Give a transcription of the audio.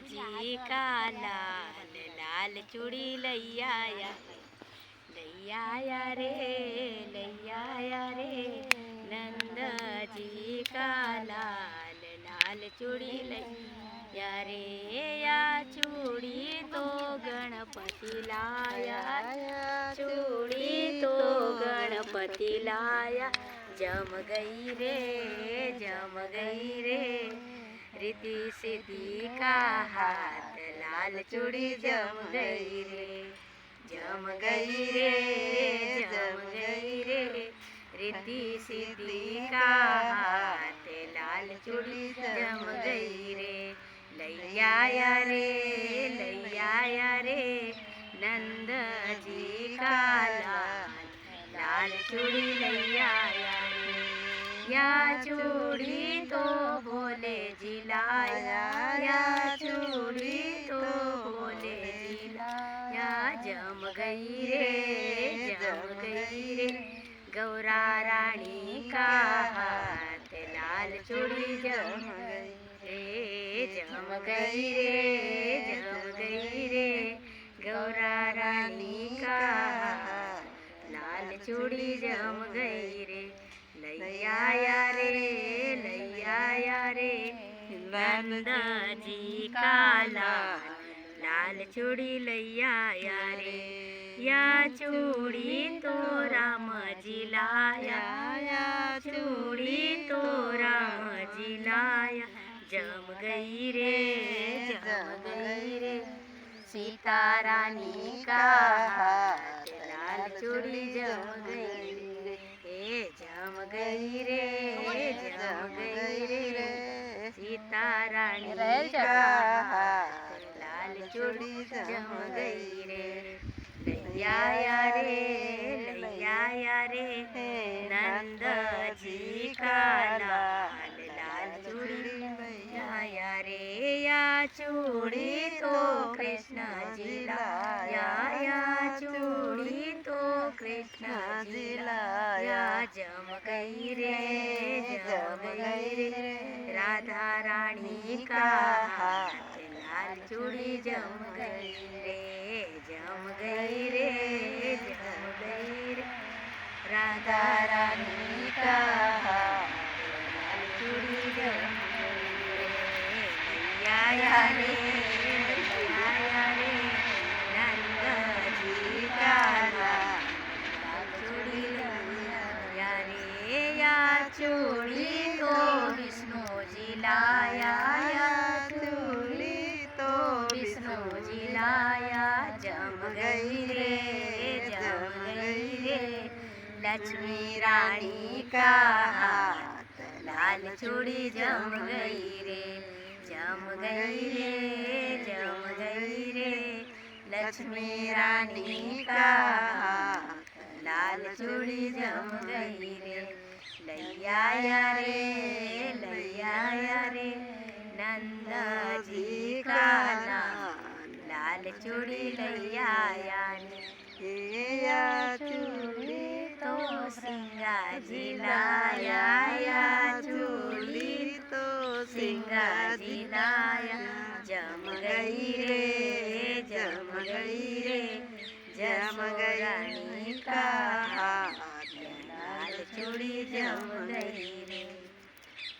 जी का लाल लाल चूड़ी लैया रे लैया रे नंद जी का लाल लाल चूड़ी लैया रे या चूड़ी तो गणपति लाया चूड़ी तो गणपति लाया जम गई रे रिद्धि सिद्धि का हाथ लाल चूड़ी जम गई रे रिद्धि सिद्धि का हाथ लाल चूड़ी जम गई रे लैया रे नंद जी का लाल चूड़ी लैया रे या चूड़ी तो भोले जिलाया या चूड़ी तो भोले जिलाया जम गई रे गौरा रानी का हाथ लाल चूड़ी जम गई रे गौरा रानी का लाल चूड़ी जम गई रे लैया रे नंद जी का लाल चूड़ी लैया रे या चूड़ी तो राम जी लाया या चूड़ी तो राम जी लाया जम गई रे सीता रानी का हाथ लाल चूड़ी जम गई रे सीता रानी का हाथ लाल चूड़ी जम गई रे लैया रे नंद जी का लाल चूड़ी लैया रे या चूड़ी तो कृष्ण जी लाया या चूड़ी तो कृष्ण जी लाया जम गई रे राधा रानी का हाथ लाल चूड़ी जम गई रे राधा रानी का हाथ लाल चूड़ी जम गई रे लैया रे नंद जी का लाल चूड़ी लैया रे या चूड़ी तो विष्णु जी लाया या चूड़ी तो विष्णु जी लाया जम गई रे लक्ष्मी रानी का हाथ लाल चूड़ी जम गई रे लक्ष्मी रानी का हाथ लाल चूड़ी जम गई रे लैया रे नंद जी का लाल चूड़ी लैया या चूड़ी तो सिंगा जी लाया या चूड़ी तो सिंगा जी लाया जम गई रे रानी का हाथ लाल चूड़ी जम गई